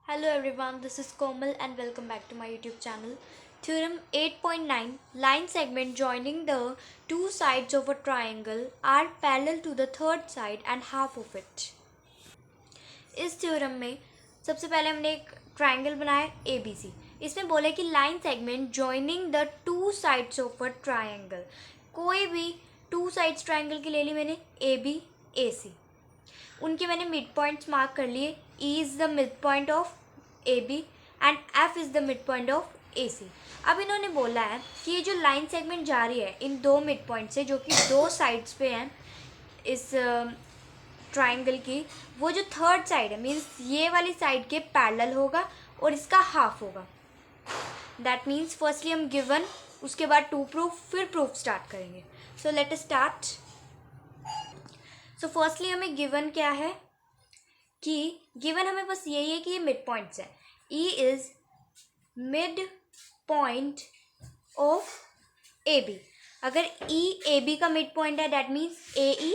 Hello everyone, this is Komal and welcome back to my YouTube channel. Theorem 8.9, line segment joining the two sides of a triangle are parallel to the third side and half of it. इस theorem में सबसे पहले हमने एक triangle बनाया ABC. इसमें बोले कि line segment joining the two sides of a triangle. कोई भी टू साइड्स ट्राइंगल की ले ली मैंने, AB AC. उनके मैंने मिड पॉइंट्स मार्क कर लिए. E is the mid point of AB and F is the mid point of AC. अब इन्होंने बोला है कि ये जो लाइन सेगमेंट जा रही है इन दो मिड पॉइंट से, जो कि दो साइड्स पे हैं इस ट्राइंगल की, वो जो थर्ड साइड है मीन्स ये वाली साइड के पैरेलल होगा और इसका हाफ होगा. दैट मीन्स फर्स्टली हम गिवन, उसके बाद टू प्रूफ, फिर प्रूफ स्टार्ट करेंगे. सो let us start. So firstly हमें गिवन क्या है कि गिवन हमें बस यही है कि ये मिड पॉइंट्स है. E is mid point of AB. अगर E AB का मिड पॉइंट है दैट मीन्स AE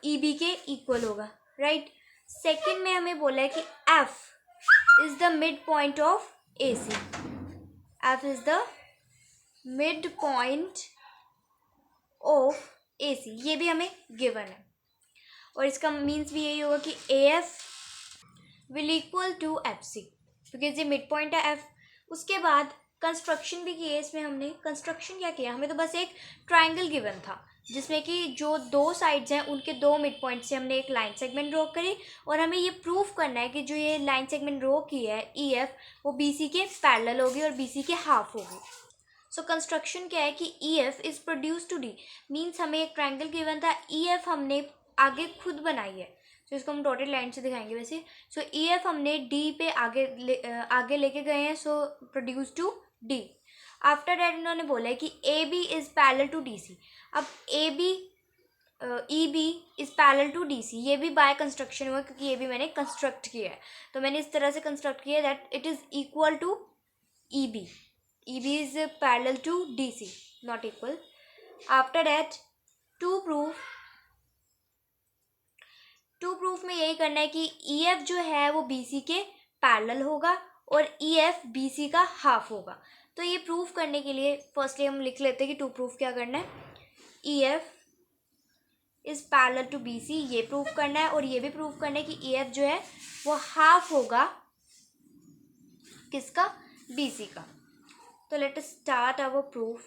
EB के इक्वल होगा, राइट. सेकेंड में हमें बोला है कि F is the mid point of AC. F is the mid point of AC. ये भी हमें गिवन है और इसका मीन्स भी यही होगा कि AF will equal to FC because ये मिड पॉइंट है F. उसके बाद कंस्ट्रक्शन भी की है इसमें. हमने कंस्ट्रक्शन क्या किया, हमें तो बस एक ट्राइंगल गिवन था जिसमें कि जो दो साइड्स हैं उनके दो मिड पॉइंट से हमने एक लाइन सेगमेंट ड्रॉ करी और हमें ये प्रूफ करना है कि जो ये लाइन सेगमेंट ड्रॉ की है EF वो BC के पैरेलल होगी और BC के हाफ होगी. सो कंस्ट्रक्शन क्या है कि EF is produce to D means हमें एक ट्राइंगल गिवन था, EF हमने आगे खुद बनाई है. तो इसको हम डॉटेड लाइन से दिखाएंगे वैसे. सो EF हमने D पे आगे लेके गए हैं. So produce to D. After that इन्होंने बोला है कि AB is parallel to DC. अब EB is parallel to DC. ये भी बाय कंस्ट्रक्शन हुआ क्योंकि ये भी मैंने कंस्ट्रक्ट किया है. तो मैंने इस तरह से कंस्ट्रक्ट किया that it is equal to EB. EB is parallel to DC, not equal. After that to proof में यही करना है कि EF जो है वो BC के पैरेलल होगा और EF BC का हाफ होगा. तो ये प्रूफ करने के लिए फर्स्टली हम लिख लेते हैं कि टू प्रूफ क्या करना है. EF is parallel to BC, ये प्रूफ करना है और ये भी प्रूफ करना है कि EF जो है वो हाफ होगा किसका, BC का. तो let us start our proof.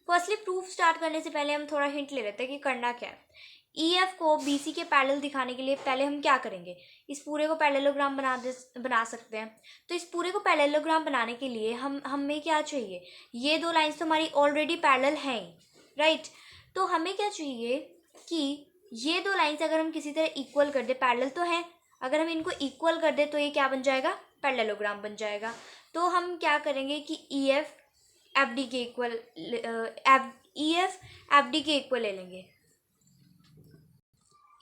Firstly proof start करने से पहले हम थोड़ा हिंट ले लेते हैं कि करना क्या है. EF को BC के पैरेलल दिखाने के लिए पहले हम क्या करेंगे, इस पूरे को पैरेललोग्राम बना सकते हैं. तो इस पूरे को पैरेललोग्राम बनाने के लिए हमें क्या चाहिए, ये दो लाइंस तो हमारी ऑलरेडी पैरेलल हैं, राइट. तो हमें क्या चाहिए कि ये दो लाइंस अगर हम किसी तरह इक्वल कर दे, पैरेलल तो हैं, अगर हम इनको इक्वल कर दे तो ये क्या बन जाएगा, पैरेललोग्राम बन जाएगा. तो हम क्या करेंगे कि EF FD के इक्वल EF FD के इक्वल ले लेंगे.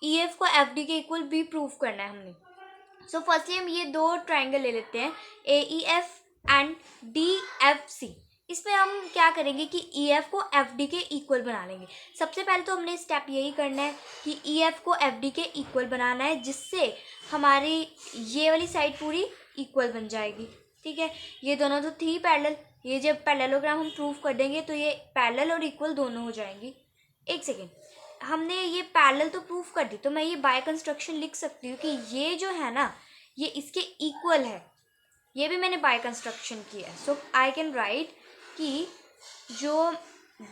EF को FD के इक्वल भी प्रूफ करना है हमने. सो फर्स्टली हम ये दो ट्राइंगल ले लेते हैं AEF एंड DFC. इसमें हम क्या करेंगे कि EF को FD के इक्वल बना लेंगे. सबसे पहले तो हमने स्टेप यही करना है कि EF को FD के इक्वल बनाना है जिससे हमारी ये वाली साइड पूरी इक्वल बन जाएगी, ठीक है. ये दोनों तो थी पैरेलल, ये जब पैरेललोग्राम हम प्रूफ कर देंगे तो ये पैरेलल और इक्वल दोनों हो जाएंगी. एक सेकेंड, हमने ये पैरेलल तो प्रूफ कर दी तो मैं ये बाय कंस्ट्रक्शन लिख सकती हूँ कि ये जो है ना ये इसके इक्वल है. ये भी मैंने बाय कंस्ट्रक्शन किया है. सो आई कैन राइट कि जो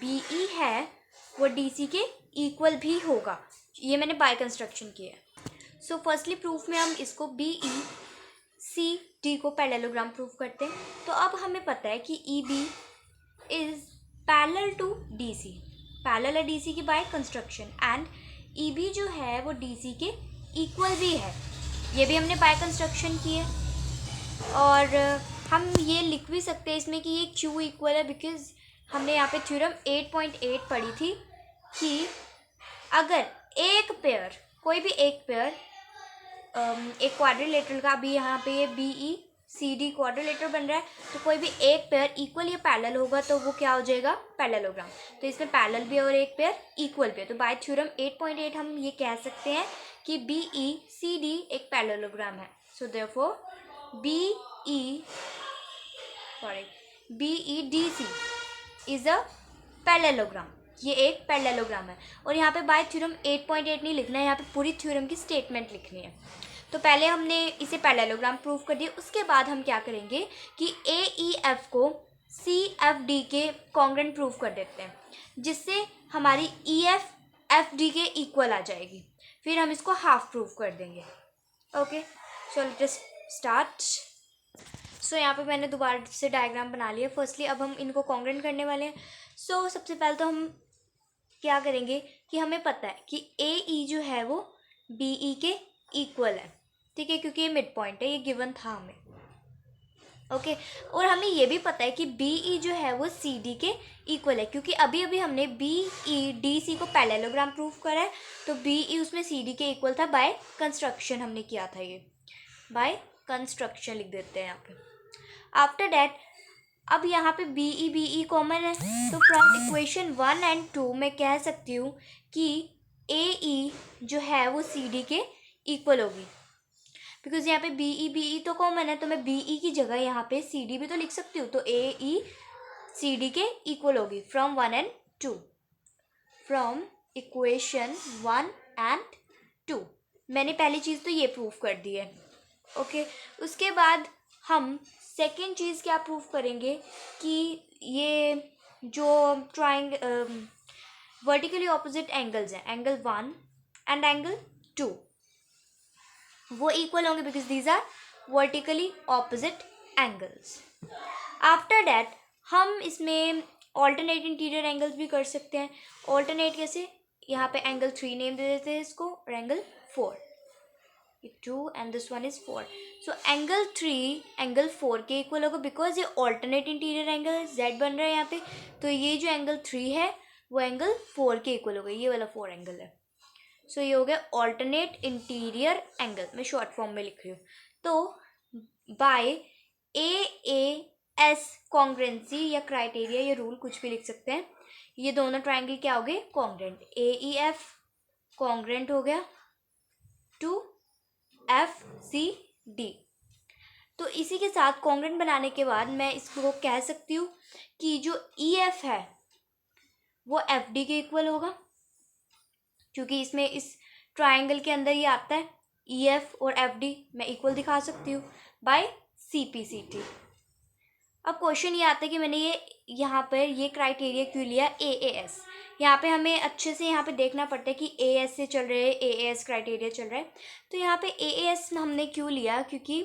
BE है वो DC के इक्वल भी होगा. ये मैंने बाय कंस्ट्रक्शन किया है. सो फर्स्टली प्रूफ में हम इसको BECD को पैरेललोग्राम प्रूफ करते हैं. तो अब हमें पता है कि EB is parallel to DC, parallel है DC की बाय कंस्ट्रक्शन, एंड EB जो है वो DC के इक्वल भी है. ये भी हमने बाय कंस्ट्रक्शन की है. और हम ये लिख भी सकते हैं इसमें कि ये Q इक्वल है बिकॉज हमने यहाँ पे थ्योरम 8.8 पढ़ी थी कि अगर एक पेयर, कोई भी एक पेयर एक क्वाड्रिलेटरल का, अभी यहाँ पे ये BECD क्वाड्रिलेटरल बन रहा है, तो कोई भी एक पेयर इक्वल या पैरेलल होगा तो वो क्या हो जाएगा, पैरेललोग्राम. तो इसमें पैरेलल भी है और एक पेयर इक्वल भी है. तो बाय थ्योरम 8.8 हम ये कह सकते हैं कि BECD एक पैरेललोग्राम है. So therefore BEDC is a parallelogram. ये एक पैरेललोग्राम है। और यहाँ पे बाय थ्योरम 8.8 नहीं लिखना है, यहाँ पे पूरी थ्योरम की स्टेटमेंट लिखनी है। तो पहले हमने इसे पैरेललोग्राम प्रूव कर दिया, उसके बाद हम क्या करेंगे कि AEF को CFD के कॉन्ग्रुएंट प्रूव कर देते हैं, जिससे हमारी EF FD के इक्वल आ जाएगी। फिर हम इसको हाफ प्रूव कर देंगे। Okay, so let us start. So यहाँ पे मैंने दोबारा से डायग्राम बना लिया। फर्स्टली अब हम इनको कॉन्ग्रुएंट करने वाले हैं। सो सबसे पहले तो हम क्या करेंगे कि हमें पता है कि AE जो है वो BE के इक्वल है, ठीक है, क्योंकि ये मिड पॉइंट है, ये गिवन था हमें। ओके, और हमें ये भी पता है कि BE जो है वो CD के इक्वल है, क्योंकि अभी अभी हमने BEDC को पैरेललोग्राम प्रूव करा है। तो BE उसमें CD के इक्वल था, बाय कंस्ट्रक्शन हमने किया था, ये बाय कंस्ट्रक्शन लिख देते हैं यहाँ पे। आफ्टर डैट अब यहाँ पे BE कॉमन है, तो फ्रॉम इक्वेशन 1 एंड 2 मैं कह सकती हूँ कि AE जो है वो CD के इक्वल होगी, बिकॉज यहाँ पे BE तो कॉमन है, तो मैं BE की जगह यहाँ पे CD भी तो लिख सकती हूँ। तो AE CD के इक्वल होगी from 1 and 2, from equation 1 and 2। मैंने पहली चीज़ तो ये प्रूफ कर दी है। ओके, उसके बाद हम सेकेंड चीज़ क्या प्रूव करेंगे कि ये जो वर्टिकली ऑपोजिट एंगल्स हैं, एंगल 1 एंड एंगल 2, वो इक्वल होंगे, because these are vertically opposite angles. After that हम इसमें ऑल्टरनेट इंटीरियर एंगल्स भी कर सकते हैं। ऑल्टरनेट कैसे, यहाँ पे एंगल 3 नेम दे देते हैं इसको, और angle 4, 2 and this one is 4। So angle 3 angle 4 के इक्वल होगा, बिकॉज ये ऑल्टरनेट इंटीरियर एंगल Z बन रहा है यहाँ पे। तो ये जो एंगल 3 है वो एंगल 4 के इक्वल होगा, ये वाला 4 एंगल है। सो ये हो गया ऑल्टरनेट इंटीरियर एंगल, मैं शॉर्ट फॉर्म में लिख रही हूँ। तो बाय AAS कॉन्ग्रुएंसी या क्राइटेरिया या रूल कुछ भी लिख सकते हैं, ये दोनों ट्राइंगल क्या हो गए, कॉन्ग्रुएंट। AEF कॉन्ग्रुएंट हो गया टू FCD। तो इसी के साथ कॉन्ग्रुएंट बनाने के बाद मैं इसको कह सकती हूँ कि जो EF है वो FD के इक्वल होगा, क्योंकि इसमें इस ट्राइंगल के अंदर ये आता है EF और FD मैं इक्वल दिखा सकती हूँ बाय CPCT। अब क्वेश्चन ये आता है कि मैंने ये यहाँ पर ये क्राइटेरिया क्यों लिया AAS। यहाँ पे हमें अच्छे से यहाँ पे देखना पड़ता है कि AS से चल रहे हैं, AAS क्राइटेरिया चल रहा है। तो यहाँ पे AAS हमने क्यों लिया, क्योंकि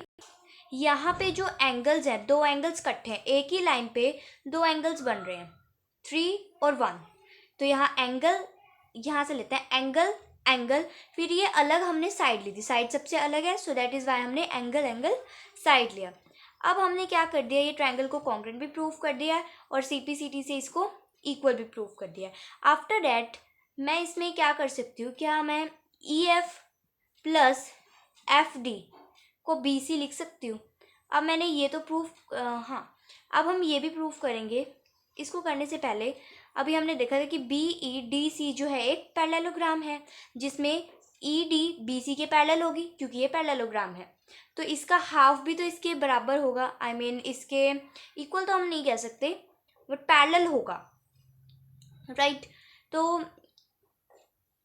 यहाँ पे जो एंगल्स हैं, दो एंगल्स कट्ठे हैं, एक ही लाइन पे दो एंगल्स बन रहे हैं, 3 और 1। तो यहाँ एंगल, यहाँ से लेते हैं एंगल एंगल, फिर ये अलग हमने साइड ली थी, साइड सबसे अलग है, सो दैट इज़ वाई हमने एंगल एंगल साइड लिया। अब हमने क्या कर दिया, ये ट्रायंगल को कॉन्ग्रुएंट भी प्रूव कर दिया है और CPCT से इसको इक्वल भी प्रूव कर दिया है। आफ्टर डैट मैं इसमें क्या कर सकती हूँ, क्या मैं EF प्लस FD को BC लिख सकती हूँ। अब मैंने ये तो प्रूफ हाँ, अब हम ये भी प्रूफ करेंगे। इसको करने से पहले अभी हमने देखा था कि BEDC जो है एक पैरेललोग्राम है, जिसमें ED BC के पैरेलल होगी, क्योंकि ये पैरेललोग्राम है। तो इसका हाफ भी तो इसके बराबर होगा, आई मीन इसके इक्वल तो हम नहीं कह सकते, बट पैरेलल होगा, राइट। तो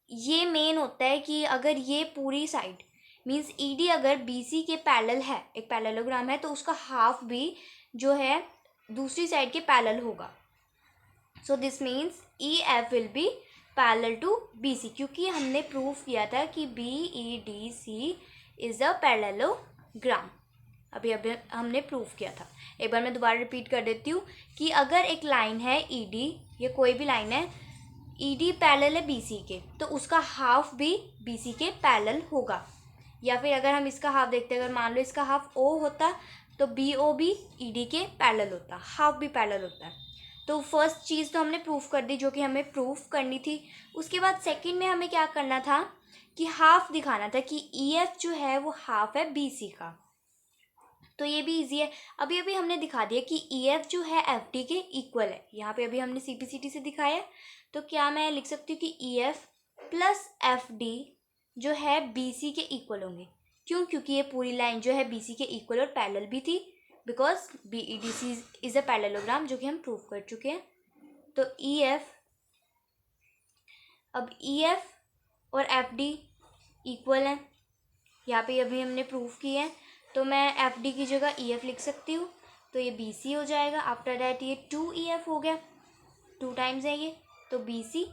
ये मेन होता है कि अगर ये पूरी साइड मीन्स ED अगर BC के पैरेलल है, एक पैरेललोग्राम है, तो उसका हाफ भी जो है दूसरी साइड के पैरेलल होगा। So this means EF will be parallel to BC, क्योंकि हमने प्रूव किया था कि BEDC इज अ पैरेललोग्राम। अभी हमने प्रूव किया था। एक बार मैं दोबारा रिपीट कर देती हूँ कि अगर एक लाइन है ED, ये कोई भी लाइन है, ED पैरेलल है BC के, तो उसका हाफ भी BC के पैरेलल होगा। या फिर अगर हम इसका हाफ देखते हैं, अगर मान लो इसका हाफ O होता तो BO भी ED के पैरेलल होता, हाफ भी पैरेलल होता है। तो फर्स्ट चीज़ तो हमने प्रूफ कर दी, जो कि हमें प्रूफ करनी थी। उसके बाद सेकंड में हमें क्या करना था कि हाफ दिखाना था कि EF जो है वो हाफ है BC का। तो ये भी इजी है, अभी अभी हमने दिखा दिया कि EF जो है FD के इक्वल है। यहाँ पे अभी हमने CPCT से दिखाया। तो क्या मैं लिख सकती हूँ कि EF प्लस FD जो है BC के इक्वल होंगे। क्यों? क्योंकि ये पूरी लाइन जो है बी सी के इक्वल और पैरेलल भी थी, because B E D C is a parallelogram, जो कि हम प्रूव कर चुके हैं. तो ई एफ, अब ई एफ और एफ डी इक्वल हैं, यहाँ पे अभी हमने प्रूव किए हैं. तो मैं एफ डी की जगह ई एफ लिख सकती हूँ, तो ये बी सी हो जाएगा. आफ्टर डैट ये 2EF हो गया, 2 टाइम्स है ये, तो बी सी.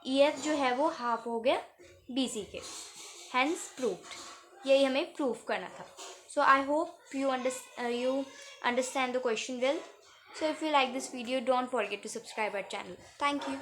ई एफ जो है वो हाफ हो गया बी सी के, हैंस प्रूव्ड. यही हमें प्रूव करना था. So I hope you understand the question well. So if you like this video, don't forget to subscribe our channel. Thank you.